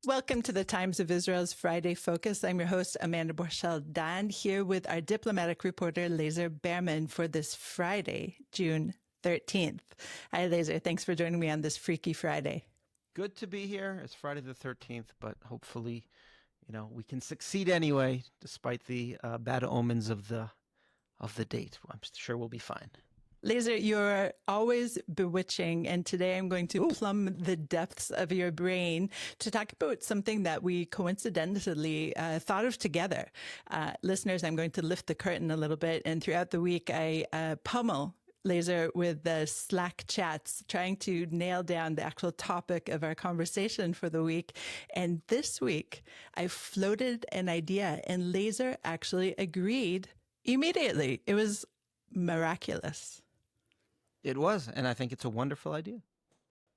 Welcome to the Times of Israel's Friday Focus. I'm your host, Amanda Borschel-Dan, here with our diplomatic reporter, Lazar Berman, for this Friday, June 13th. Hi, Lazar. Thanks for joining me on this Freaky Friday. Good to be here. It's Friday the 13th, but hopefully, we can succeed anyway, despite the bad omens of the date. I'm sure we'll be fine. Lazar, you're always bewitching, and today I'm going to plumb the depths of your brain to talk about something that we coincidentally thought of together. Listeners, I'm going to lift the curtain a little bit, and throughout the week I pummel Lazar with the Slack chats, trying to nail down the actual topic of our conversation for the week. And this week, I floated an idea, and Lazar actually agreed immediately. It was miraculous. It was, and I think it's a wonderful idea.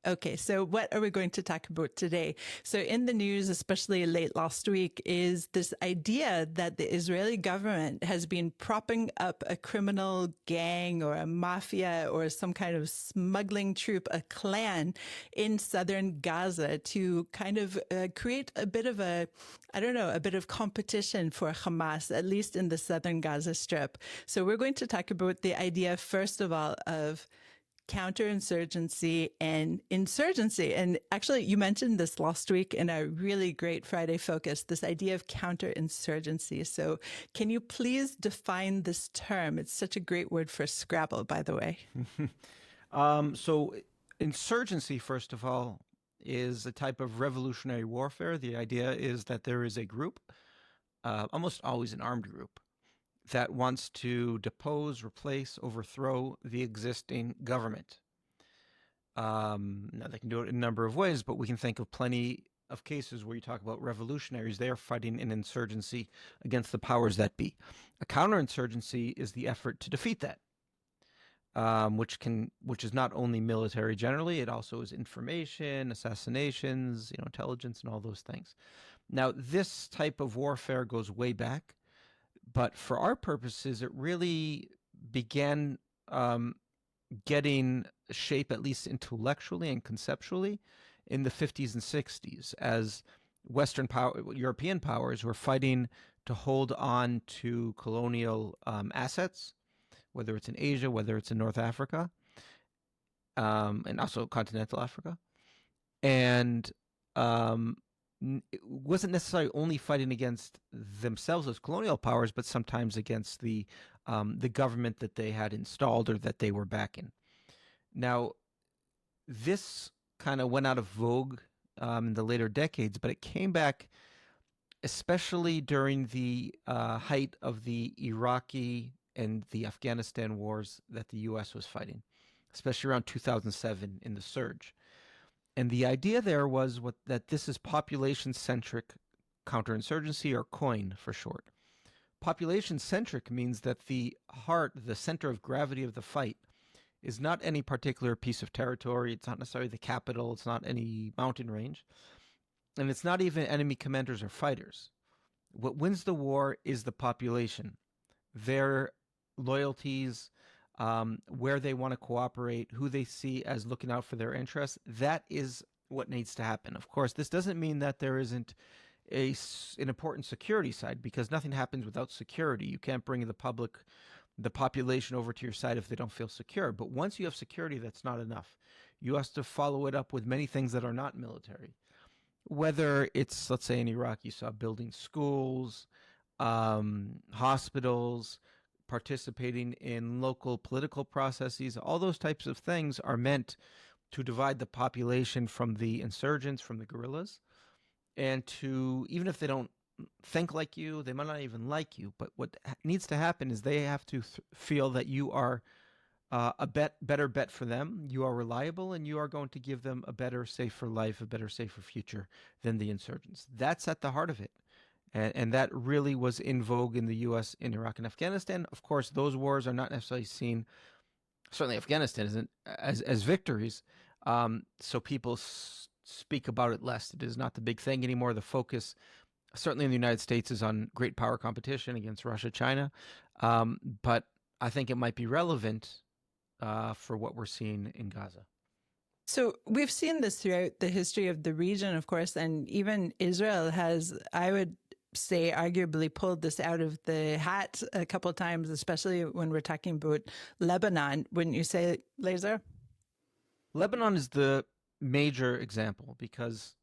Okay, so what are we going to talk about today? So in the news, especially late last week, is this idea that the Israeli government has been propping up a criminal gang or a mafia or some kind of smuggling troop, a clan in southern Gaza to kind of create a bit of a bit of competition for Hamas, at least in the southern Gaza Strip. So we're going to talk about the idea, first of all, of counterinsurgency and insurgency. And actually, you mentioned this last week in a really great Friday Focus, this idea of counterinsurgency. So can you please define this term? It's such a great word for Scrabble, by the way. So insurgency, first of all, is a type of revolutionary warfare. The idea is that there is a group, almost always an armed group, that wants to depose, replace, overthrow the existing government. Now, they can do it in a number of ways, but we can think of plenty of cases where you talk about revolutionaries. They are fighting an insurgency against the powers that be. A counterinsurgency is the effort to defeat that, which is not only military generally, it also is information, assassinations, intelligence, and all those things. Now, this type of warfare goes way back. But for our purposes, it really began getting shape, at least intellectually and conceptually, in the 50s and 60s as European powers were fighting to hold on to colonial assets, whether it's in Asia, whether it's in North Africa, and also continental Africa. And it wasn't necessarily only fighting against themselves as colonial powers, but sometimes against the government that they had installed or that they were backing. Now, this kind of went out of vogue in the later decades, but it came back especially during the height of the Iraqi and the Afghanistan wars that the U.S. was fighting, especially around 2007 in the surge. And the idea there was that this is population-centric counterinsurgency, or COIN for short. Population-centric means that the center of gravity of the fight, is not any particular piece of territory. It's not necessarily the capital. It's not any mountain range. And it's not even enemy commanders or fighters. What wins the war is the population, their loyalties, where they want to cooperate, who they see as looking out for their interests. That is what needs to happen. Of course, this doesn't mean that there isn't an important security side, because nothing happens without security. You can't bring the population over to your side if they don't feel secure. But once you have security, that's not enough. You have to follow it up with many things that are not military. Whether it's, let's say in Iraq, you saw building schools, hospitals, participating in local political processes. All those types of things are meant to divide the population from the insurgents, from the guerrillas, and to, even if they don't think like you, they might not even like you, but what needs to happen is they have to feel that you are a better bet for them, you are reliable, and you are going to give them a better, safer life, a better, safer future than the insurgents. That's at the heart of it. And that really was in vogue in the U.S., in Iraq and Afghanistan. Of course, those wars are not necessarily seen, certainly Afghanistan isn't, as victories. So people speak about it less. It is not the big thing anymore. The focus, certainly in the United States, is on great power competition against Russia, China. But I think it might be relevant for what we're seeing in Gaza. So we've seen this throughout the history of the region, of course, and even Israel has, I would say, arguably pulled this out of the hat a couple of times, especially when we're talking about Lebanon. Wouldn't you say, Lazar? Lebanon is the major example because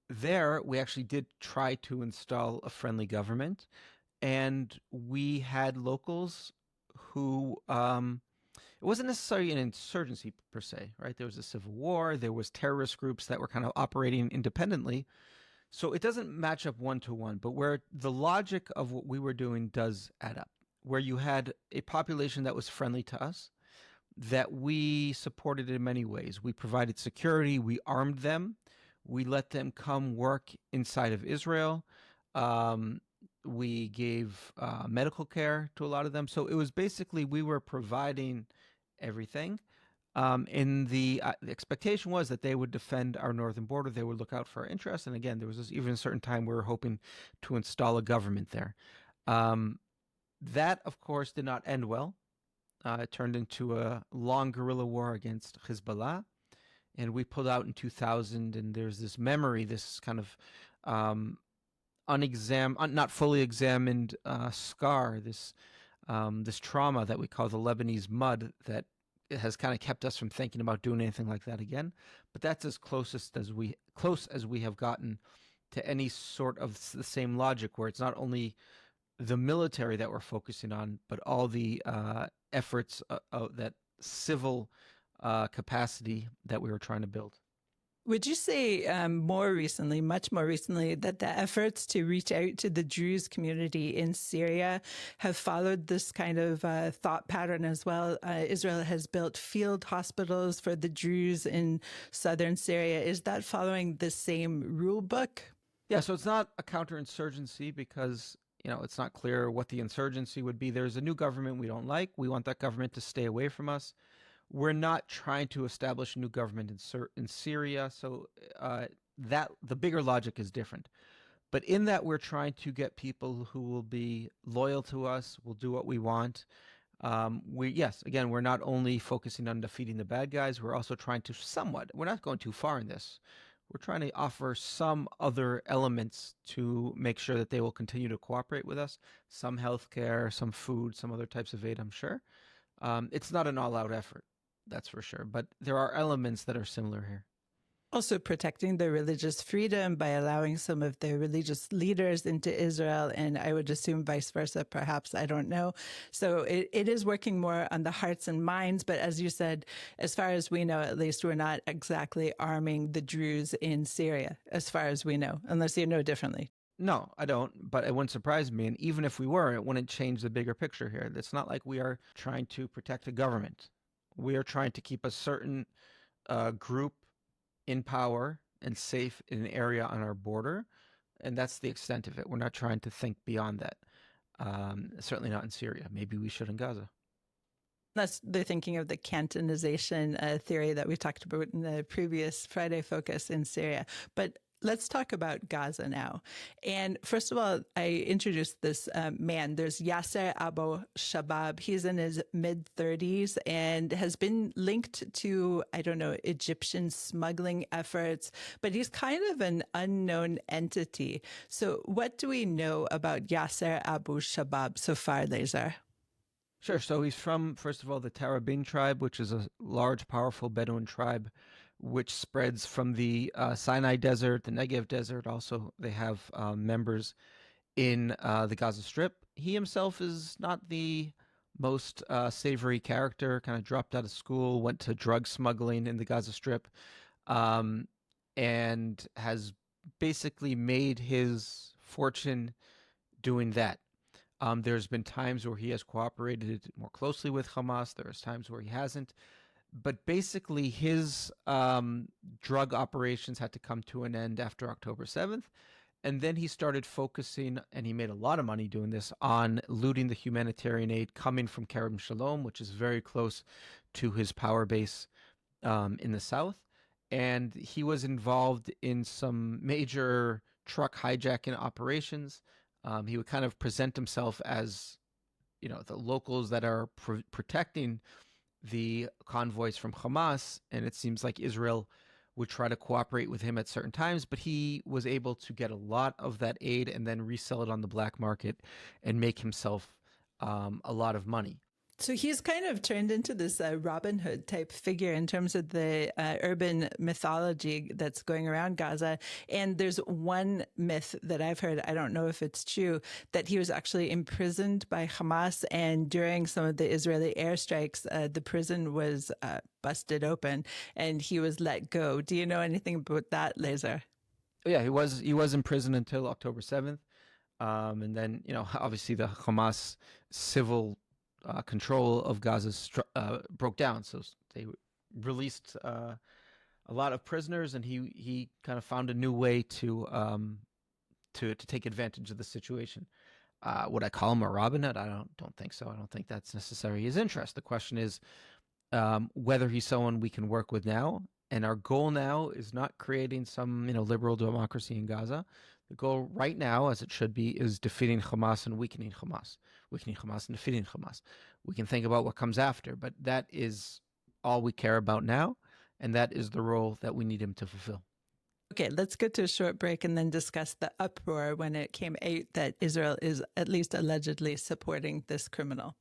there we actually did try to install a friendly government, and we had locals who it wasn't necessarily an insurgency per se, right? There was a civil war, there was terrorist groups that were kind of operating independently. So it doesn't match up one to one, but where the logic of what we were doing does add up, where you had a population that was friendly to us, that we supported in many ways. We provided security, we armed them, we let them come work inside of Israel. Um, we gave medical care to a lot of them. So it was basically we were providing everything. And the expectation was that they would defend our northern border. They would look out for our interests. And again, there was even a certain time we were hoping to install a government there. That, of course, did not end well. It turned into a long guerrilla war against Hezbollah, and we pulled out in 2000. And there's this memory, this kind of not fully examined scar, this trauma that we call the Lebanese mud that it has kind of kept us from thinking about doing anything like that again. But that's as close as we have gotten to any sort of the same logic, where it's not only the military that we're focusing on, but all the efforts that civil capacity that we were trying to build. Would you say more recently, much more recently, that the efforts to reach out to the Druze community in Syria have followed this kind of thought pattern as well? Israel has built field hospitals for the Druze in southern Syria. Is that following the same rule book? Yeah, so it's not a counterinsurgency because it's not clear what the insurgency would be. There's a new government we don't like. We want that government to stay away from us. We're not trying to establish a new government in Syria, so that the bigger logic is different. But in that, we're trying to get people who will be loyal to us, will do what we want. We're not only focusing on defeating the bad guys, we're also trying to we're not going too far in this. We're trying to offer some other elements to make sure that they will continue to cooperate with us. Some healthcare, some food, some other types of aid, I'm sure. It's not an all-out effort, that's for sure. But there are elements that are similar here. Also protecting their religious freedom by allowing some of their religious leaders into Israel, and I would assume vice versa, perhaps, I don't know. So it is working more on the hearts and minds, but as you said, as far as we know, at least, we're not exactly arming the Druze in Syria, as far as we know, unless you know differently. No, I don't, but it wouldn't surprise me. And even if we were, it wouldn't change the bigger picture here. It's not like we are trying to protect a government. We are trying to keep a certain group in power and safe in an area on our border. And that's the extent of it. We're not trying to think beyond that. Certainly not in Syria. Maybe we should in Gaza. That's the thinking of the cantonization theory that we talked about in the previous Friday focus in Syria. But let's talk about Gaza now. And first of all, I introduced this man. There's Yasser Abu Shabab. He's in his mid-30s and has been linked to, I don't know, Egyptian smuggling efforts, but he's kind of an unknown entity. So what do we know about Yasser Abu Shabab so far, Lazar? Sure. So he's from, first of all, the Tarabin tribe, which is a large, powerful Bedouin tribe, which spreads from the Sinai Desert, the Negev Desert. Also, they have members in the Gaza Strip. He himself is not the most savory character, kind of dropped out of school, went to drug smuggling in the Gaza Strip, and has basically made his fortune doing that. There's been times where he has cooperated more closely with Hamas. There's times where he hasn't. But basically, his drug operations had to come to an end after October 7th. And then he started focusing, and he made a lot of money doing this, on looting the humanitarian aid coming from Kerem Shalom, which is very close to his power base in the south. And he was involved in some major truck hijacking operations. He would kind of present himself as, the locals that are protecting the convoys from Hamas, and it seems like Israel would try to cooperate with him at certain times, but he was able to get a lot of that aid and then resell it on the black market and make himself a lot of money. So he's kind of turned into this Robin Hood type figure in terms of the urban mythology that's going around Gaza. And there's one myth that I've heard, I don't know if it's true, that he was actually imprisoned by Hamas. And during some of the Israeli airstrikes, the prison was busted open and he was let go. Do you know anything about that, Lazar? Yeah, he was in prison until October 7th. And then, obviously the Hamas civil control of Gaza broke down. So they released a lot of prisoners, and he kind of found a new way to take advantage of the situation. Would I call him a Robin Hood? I don't think so. I don't think that's necessarily his interest. The question is whether he's someone we can work with now. And our goal now is not creating some liberal democracy in Gaza. The goal right now, as it should be, is defeating Hamas and weakening Hamas and defeating Hamas. We can think about what comes after, but that is all we care about now, and that is the role that we need him to fulfill. Okay, let's go to a short break and then discuss the uproar when it came out that Israel is at least allegedly supporting this criminal.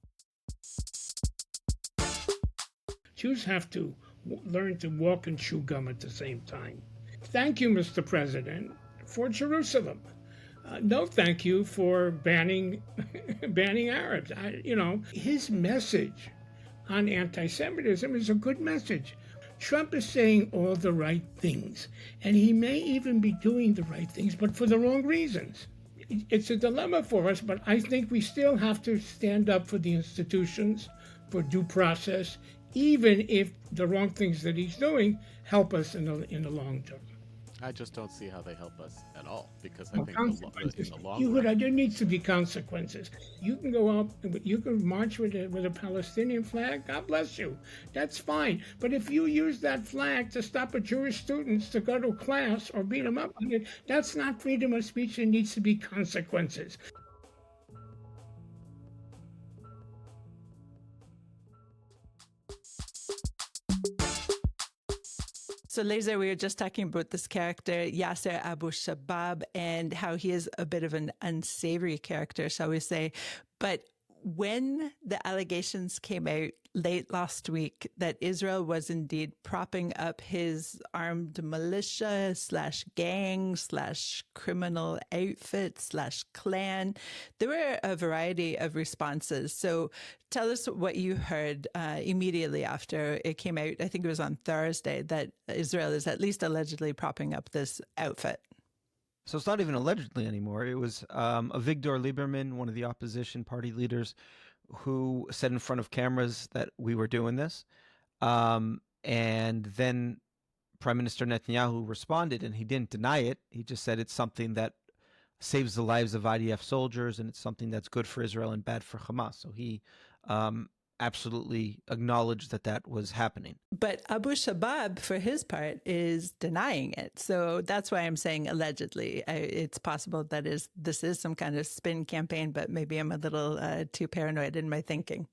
Jews have to learn to walk and chew gum at the same time. Thank you, Mr. President, for Jerusalem. No thank you for banning Arabs. His message on anti-Semitism is a good message. Trump is saying all the right things, and he may even be doing the right things, but for the wrong reasons. It's a dilemma for us, but I think we still have to stand up for the institutions, for due process, even if the wrong things that he's doing help us in the long term. I just don't see how they help us at all, because I think in the long run... There needs to be consequences. You can go out, you can march with a Palestinian flag, God bless you. That's fine. But if you use that flag to stop a Jewish students to go to class or beat them up, that's not freedom of speech. There needs to be consequences. So, Lazar, we were just talking about this character, Yasser Abu Shabab, and how he is a bit of an unsavory character, shall we say. But when the allegations came out late last week that Israel was indeed propping up his armed militia / gang / criminal outfit / clan, there were a variety of responses. So tell us what you heard immediately after it came out. I think it was on Thursday that Israel is at least allegedly propping up this outfit. So it's not even allegedly anymore. It was Avigdor Lieberman, one of the opposition party leaders, who said in front of cameras that we were doing this. And then Prime Minister Netanyahu responded, and he didn't deny it. He just said it's something that saves the lives of IDF soldiers, and it's something that's good for Israel and bad for Hamas. So he absolutely acknowledged that was happening. But Abu Shabab, for his part, is denying it. So that's why I'm saying allegedly. It's possible that this is some kind of spin campaign, but maybe I'm a little too paranoid in my thinking.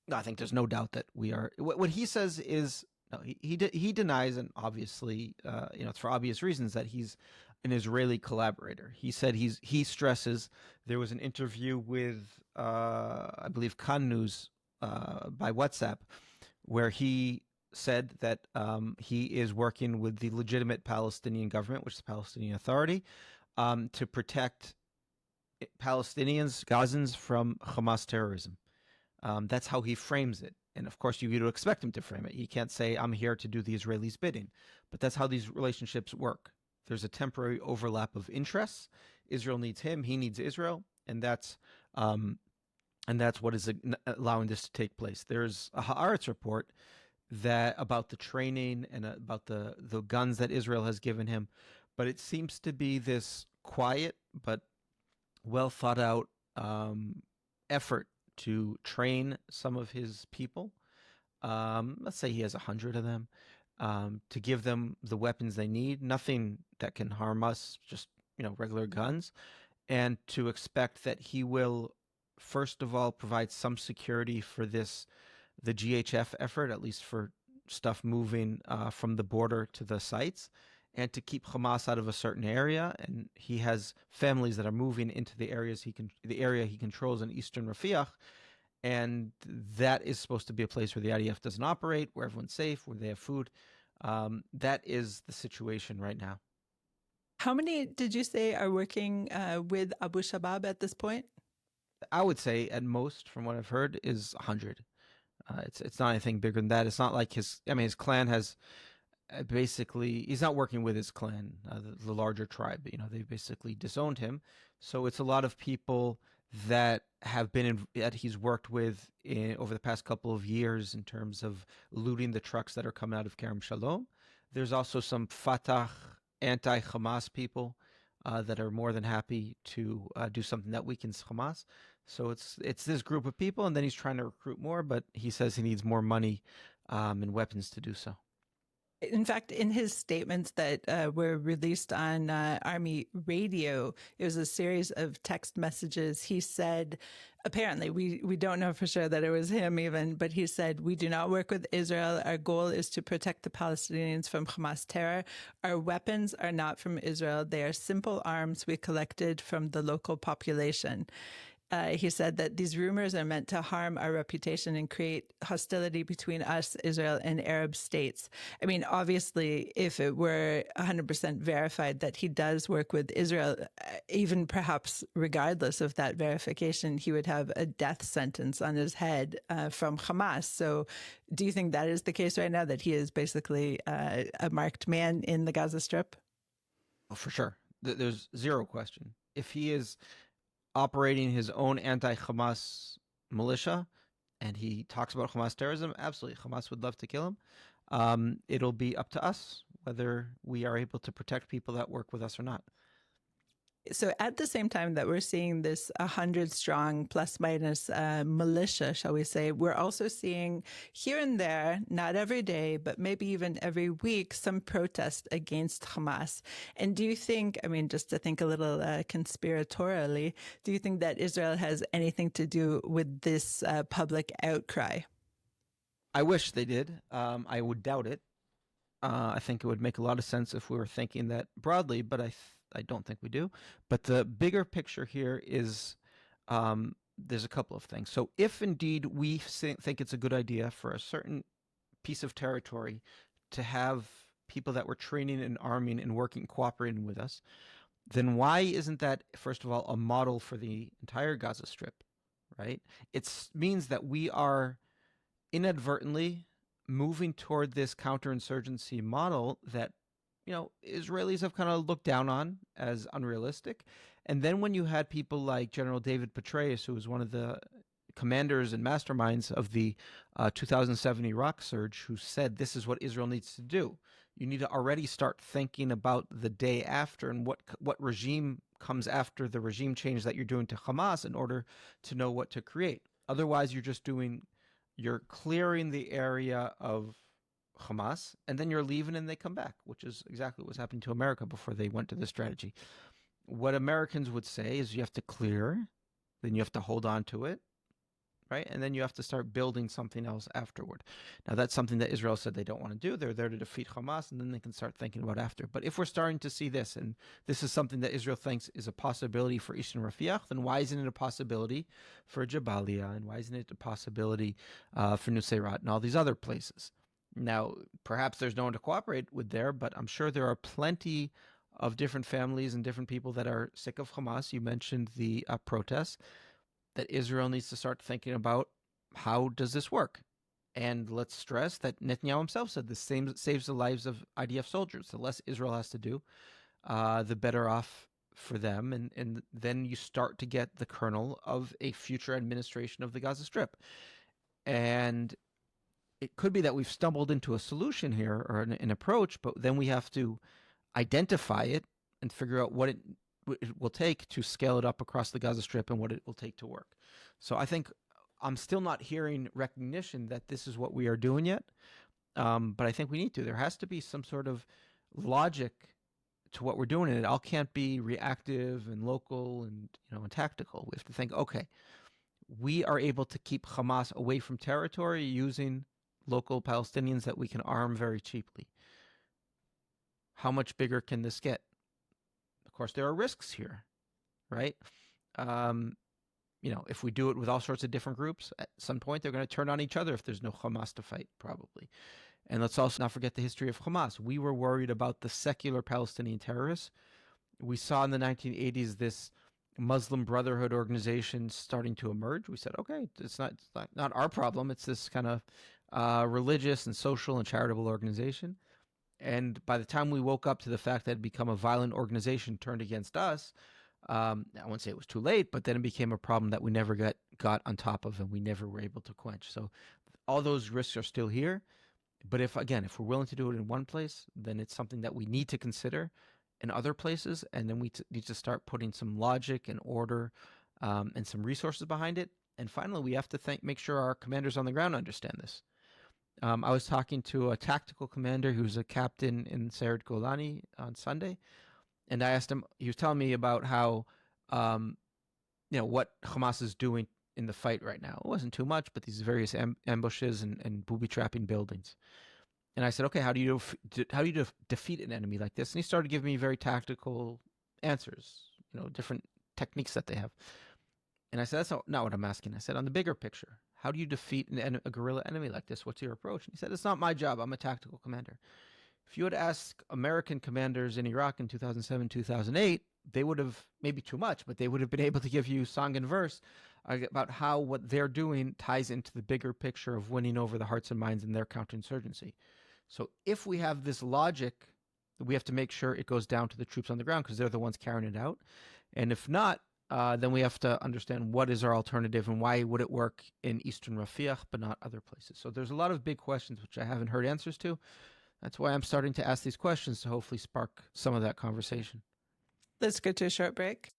No, I think there's no doubt that we are. What he says is, no, he denies, and obviously, it's for obvious reasons, that he's an Israeli collaborator. He said he stresses. There was an interview with I believe Khan News by WhatsApp, where he said that he is working with the legitimate Palestinian government, which is the Palestinian Authority, to protect Palestinians, Gazans, from Hamas terrorism. That's how he frames it. And of course, you'd expect him to frame it. He can't say, I'm here to do the Israelis' bidding. But that's how these relationships work. There's a temporary overlap of interests. Israel needs him, he needs Israel, and that's what is allowing this to take place. There's a Haaretz report that about the training and about the guns that Israel has given him, but it seems to be this quiet but well thought out effort to train some of his people. Let's say he has 100 of them. To give them the weapons they need, nothing that can harm us, just regular guns, and to expect that he will, first of all, provide some security for this the GHF effort, at least for stuff moving from the border to the sites, and to keep Hamas out of a certain area. And he has families that are moving into the area he controls in eastern Rafah, and that is supposed to be a place where the IDF doesn't operate, where everyone's safe, where they have food. That is the situation right now. How many did you say are working with Abu Shabab at this point? I would say at most, from what I've heard, is 100. It's not anything bigger than that. It's not like his clan has basically, he's not working with his clan, the larger tribe. They basically disowned him. So it's a lot of people that have been that he's worked with over the past couple of years in terms of looting the trucks that are coming out of Kerem Shalom. There's also some Fatah anti-Hamas people that are more than happy to do something that weakens Hamas. So it's this group of people, and then he's trying to recruit more, but he says he needs more money and weapons to do so. In fact, in his statements that were released on Army radio, it was a series of text messages. He said, apparently, we don't know for sure that it was him even, but he said, "We do not work with Israel. Our goal is to protect the Palestinians from Hamas terror. Our weapons are not from Israel. They are simple arms we collected from the local population." He said that these rumors are meant to harm our reputation and create hostility between us, Israel, and Arab states. I mean, obviously, if it were 100% verified that he does work with Israel, even perhaps regardless of that verification, he would have a death sentence on his head from Hamas. So do you think that is the case right now, that he is basically a marked man in the Gaza Strip? Oh, for sure. There's zero question. If he is operating his own anti-Hamas militia, and he talks about Hamas terrorism, absolutely, Hamas would love to kill him. It'll be up to us whether we are able to protect people that work with us or not. So at the same time that we're seeing this 100-strong plus minus militia, shall we say, we're also seeing here and there, not every day, but maybe even every week, some protest against Hamas. And do you think, I mean, just to think a little conspiratorially, do you think that Israel has anything to do with this public outcry? I wish they did. I would doubt it. I think it would make a lot of sense if we were thinking that broadly, but I don't think we do. But the bigger picture here is there's a couple of things. So if indeed we think it's a good idea for a certain piece of territory to have people that we're training and arming and working, cooperating with us, then why isn't that, first of all, a model for the entire Gaza Strip, right? It means that we are inadvertently moving toward this counterinsurgency model that Israelis have kind of looked down on as unrealistic. And then when you had people like General David Petraeus, who was one of the commanders and masterminds of the 2007 Iraq surge, who said this is what Israel needs to do. You need to already start thinking about the day after and what regime comes after the regime change that you're doing to Hamas in order to know what to create. Otherwise, you're clearing the area of Hamas, and then you're leaving and they come back, which is exactly what was happening to America before they went to this strategy. What Americans would say is you have to clear, then you have to hold on to it, right? And then you have to start building something else afterward. Now, that's something that Israel said they don't want to do. They're there to defeat Hamas, and then they can start thinking about after. But if we're starting to see this, and this is something that Israel thinks is a possibility for Eastern Rafah, then why isn't it a possibility for Jabalia, and why isn't it a possibility for Nusayrat and all these other places? Now, perhaps there's no one to cooperate with there, but I'm sure there are plenty of different families and different people that are sick of Hamas. You mentioned the protests, that Israel needs to start thinking about how does this work? And let's stress that Netanyahu himself said this saves the lives of IDF soldiers. The less Israel has to do, the better off for them. And then you start to get the kernel of a future administration of the Gaza Strip. And it could be that we've stumbled into a solution here or an approach, but then we have to identify it and figure out what it will take to scale it up across the Gaza Strip and what it will take to work. So I think I'm still not hearing recognition that this is what we are doing yet, but I think we need to. There has to be some sort of logic to what we're doing, and it all can't be reactive and local and and tactical. We have to think, okay, we are able to keep Hamas away from territory using local Palestinians that we can arm very cheaply. How much bigger can this get? Of course, there are risks here, right? If we do it with all sorts of different groups, at some point they're going to turn on each other if there's no Hamas to fight, probably. And let's also not forget the history of Hamas. We were worried about the secular Palestinian terrorists. We saw in the 1980s this Muslim Brotherhood organization starting to emerge. We said, okay, it's not our problem. It's this kind of religious and social and charitable organization. And by the time we woke up to the fact that it had become a violent organization turned against us, I won't say it was too late, but then it became a problem that we never got on top of and we never were able to quench. So all those risks are still here. But if we're willing to do it in one place, then it's something that we need to consider in other places. And then we need to start putting some logic and order and some resources behind it. And finally, we have to make sure our commanders on the ground understand this. I was talking to a tactical commander who's a captain in Sayeret Golani on Sunday. And I asked him, he was telling me about how, what Hamas is doing in the fight right now. It wasn't too much, but these various ambushes and booby-trapping buildings. And I said, okay, how do you defeat an enemy like this? And he started giving me very tactical answers, different techniques that they have. And I said, that's not what I'm asking. I said, on the bigger picture, how do you defeat a guerrilla enemy like this? What's your approach? And he said, it's not my job. I'm a tactical commander. If you had asked American commanders in Iraq in 2007, 2008, they would have, maybe too much, but they would have been able to give you song and verse about how what they're doing ties into the bigger picture of winning over the hearts and minds in their counterinsurgency. So if we have this logic, we have to make sure it goes down to the troops on the ground because they're the ones carrying it out. And if not, then we have to understand what is our alternative and why would it work in Eastern Rafiq but not other places. So there's a lot of big questions which I haven't heard answers to. That's why I'm starting to ask these questions to hopefully spark some of that conversation. Let's go to a short break.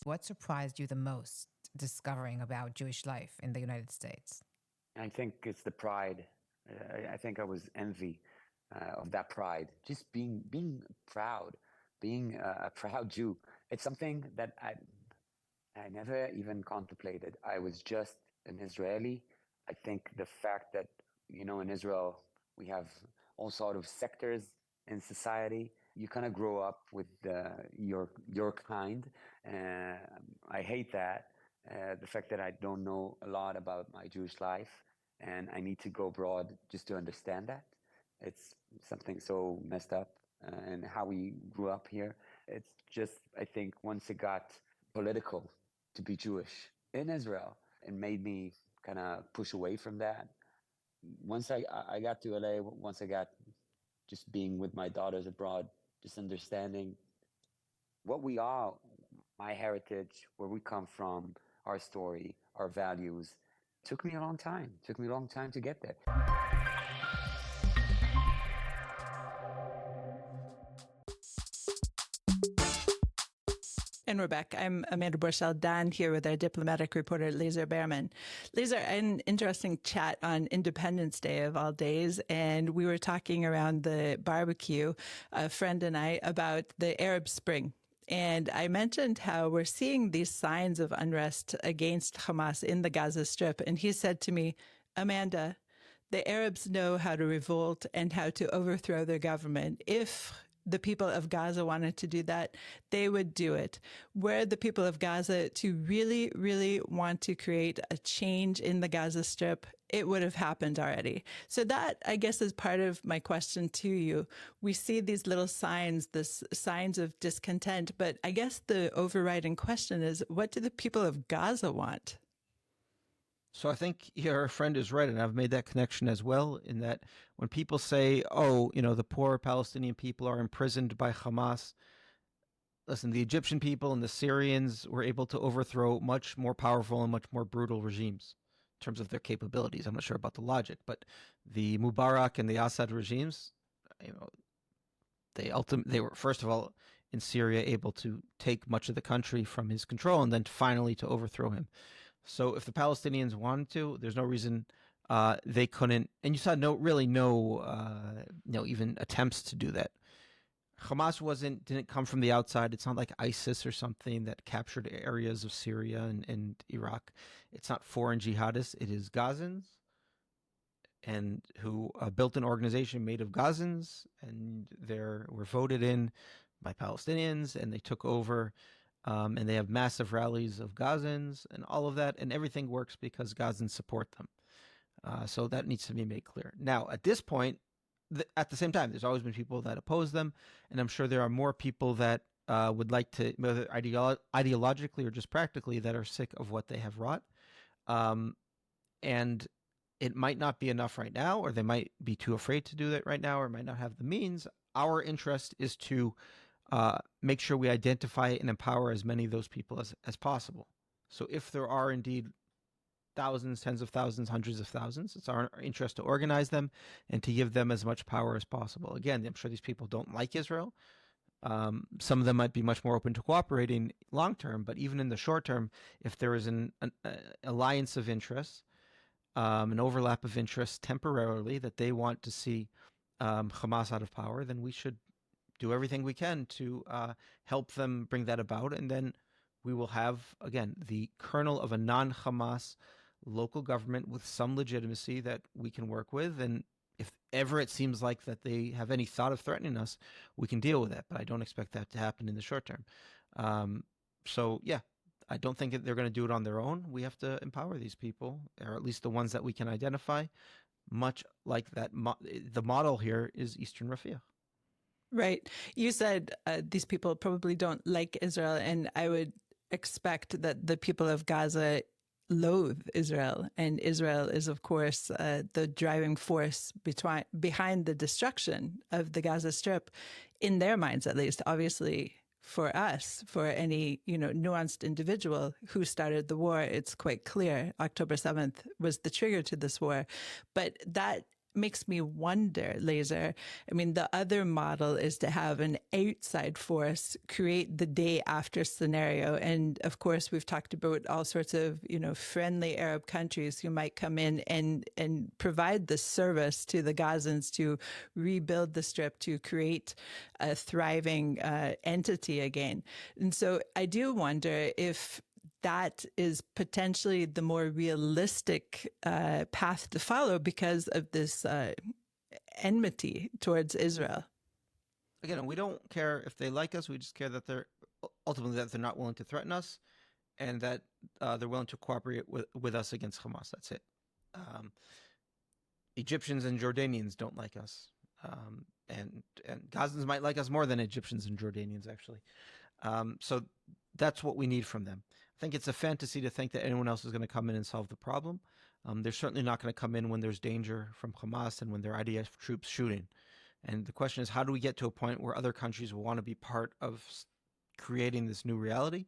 What surprised you the most discovering about Jewish life in the United States? I think it's the pride. I think I was envy of that pride. Just being proud, being a proud Jew. It's something that I never even contemplated. I was just an Israeli. I think the fact that, in Israel, we have all sort of sectors in society. You kind of grow up with your kind. I hate that. The fact that I don't know a lot about my Jewish life and I need to go abroad just to understand that. It's something so messed up and how we grew up here. It's just, I think once it got political to be Jewish in Israel, it made me kind of push away from that. Once I got to LA, once I got just being with my daughters abroad, just understanding what we are, my heritage, where we come from, our story, our values, took me a long time. Took me a long time to get there. And we're back. I'm Amanda Borschel-Dan here with our diplomatic reporter, Lazar Berman. Lazar, an interesting chat on Independence Day of all days, and we were talking around the barbecue, a friend and I, about the Arab Spring. And I mentioned how we're seeing these signs of unrest against Hamas in the Gaza Strip. And he said to me, Amanda, the Arabs know how to revolt and how to overthrow their government. If the people of Gaza wanted to do that, they would do it. Were the people of Gaza to really, really want to create a change in the Gaza Strip, it would have happened already. So that, I guess, is part of my question to you. We see these little signs, signs of discontent, but I guess the overriding question is, what do the people of Gaza want? So I think your friend is right, and I've made that connection as well, in that when people say, oh, the poor Palestinian people are imprisoned by Hamas, listen, the Egyptian people and the Syrians were able to overthrow much more powerful and much more brutal regimes in terms of their capabilities. I'm not sure about the logic, but the Mubarak and the Assad regimes, they were, first of all, in Syria, able to take much of the country from his control and then finally to overthrow him. So if the Palestinians wanted to, there's no reason they couldn't. And you saw no even attempts to do that. Hamas didn't come from the outside. It's not like ISIS or something that captured areas of Syria and Iraq. It's not foreign jihadists. It is Gazans, and who built an organization made of Gazans, and they were voted in by Palestinians, and they took over, and they have massive rallies of Gazans and all of that, and everything works because Gazans support them. So that needs to be made clear. Now, at this point, at the same time, there's always been people that oppose them, and I'm sure there are more people that would like to, whether ideologically or just practically, that are sick of what they have wrought. And it might not be enough right now, or they might be too afraid to do that right now, or might not have the means. Our interest is to make sure we identify and empower as many of those people as possible. So if there are indeed thousands, tens of thousands, hundreds of thousands, it's our interest to organize them and to give them as much power as possible. Again, I'm sure these people don't like Israel. Some of them might be much more open to cooperating long term, but even in the short term, if there is an alliance of interests, an overlap of interests temporarily that they want to see Hamas out of power, then we should do everything we can to help them bring that about. And then we will have, again, the kernel of a non-Hamas local government with some legitimacy that we can work with. And if ever it seems like that they have any thought of threatening us, we can deal with that. But I don't expect that to happen in the short term. So, yeah, I don't think that they're going to do it on their own. We have to empower these people, or at least the ones that we can identify, much like that. The model here is Eastern Rafah. Right. You said these people probably don't like Israel, and I would expect that the people of Gaza loathe Israel, and Israel is, of course, the driving force behind the destruction of the Gaza Strip, in their minds at least. Obviously, for us, for any nuanced individual who started the war, it's quite clear October 7th was the trigger to this war. But that makes me wonder, Lazar. I mean, the other model is to have an outside force create the day after scenario. And of course, we've talked about all sorts of, friendly Arab countries who might come in and provide the service to the Gazans to rebuild the Strip, to create a thriving entity again. And so I do wonder if that is potentially the more realistic path to follow because of this enmity towards Israel. Again, we don't care if they like us. We just care that they're not willing to threaten us, and that they're willing to cooperate with us against Hamas. That's it. Egyptians and Jordanians don't like us, and Gazans might like us more than Egyptians and Jordanians, actually. So that's what we need from them. I think it's a fantasy to think that anyone else is going to come in and solve the problem. They're certainly not going to come in when there's danger from Hamas and when there are IDF troops shooting. And the question is, how do we get to a point where other countries will want to be part of creating this new reality?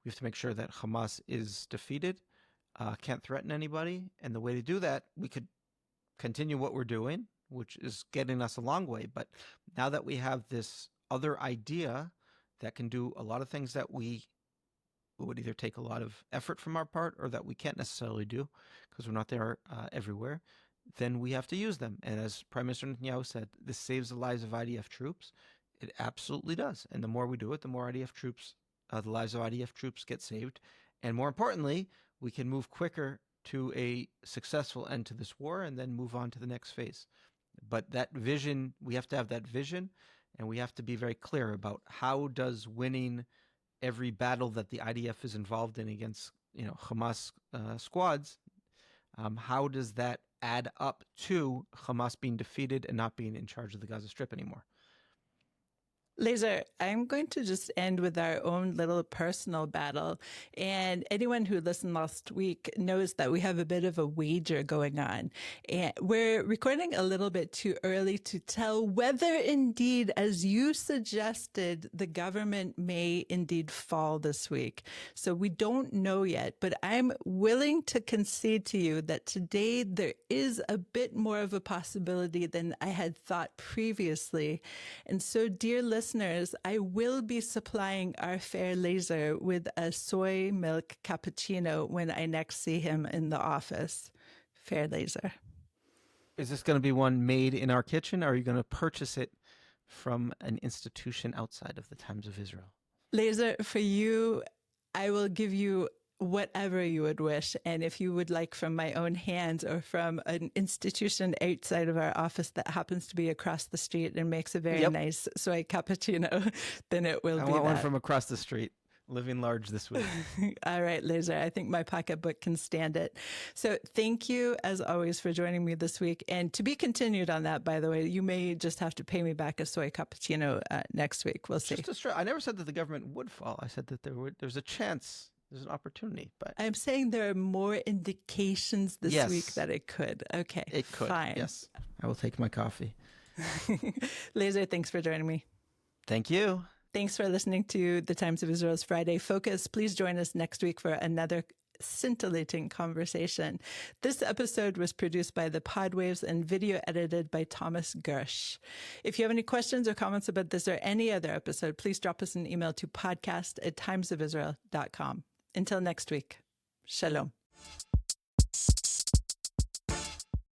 We have to make sure that Hamas is defeated, can't threaten anybody. And the way to do that, we could continue what we're doing, which is getting us a long way. But now that we have this other idea that can do a lot of things that we would either take a lot of effort from our part or that we can't necessarily do because we're not there everywhere, then we have to use them. And as Prime Minister Netanyahu said, this saves the lives of IDF troops. It absolutely does. And the more we do it, the more IDF troops, the lives of IDF troops get saved. And more importantly, we can move quicker to a successful end to this war and then move on to the next phase. But that vision, we have to have that vision, and we have to be very clear about how does winning every battle that the IDF is involved in against, Hamas squads, how does that add up to Hamas being defeated and not being in charge of the Gaza Strip anymore? Lazar, I'm going to just end with our own little personal battle. And anyone who listened last week knows that we have a bit of a wager going on. And we're recording a little bit too early to tell whether indeed, as you suggested, the government may indeed fall this week. So we don't know yet, but I'm willing to concede to you that today there is a bit more of a possibility than I had thought previously. And so, dear listeners, I will be supplying our fair Lazar with a soy milk cappuccino when I next see him in the office. Fair Lazar. Is this going to be one made in our kitchen, or are you going to purchase it from an institution outside of the Times of Israel. Lazar, for you, I will give you whatever you would wish. And if you would like from my own hands or from an institution outside of our office that happens to be across the street and makes a very nice soy cappuccino, then it will be I want one that. from across the street. Living large this week. All right, Lazar. I think my pocketbook can stand it. So thank you, as always, for joining me this week. And to be continued on that, by the way, you may just have to pay me back a soy cappuccino next week. We'll see. I never said that the government would fall. I said that there's a chance, there's an opportunity. But I'm saying there are more indications this week that it could. Okay, it could. Fine. Yes, I will take my coffee. Lazar, thanks for joining me. Thank you. Thanks for listening to the Times of Israel's Friday Focus. Please join us next week for another scintillating conversation. This episode was produced by the Podwaves and video edited by Thomas Gersh. If you have any questions or comments about this or any other episode, please drop us an email to podcast@timesofisrael.com. Until next week, shalom.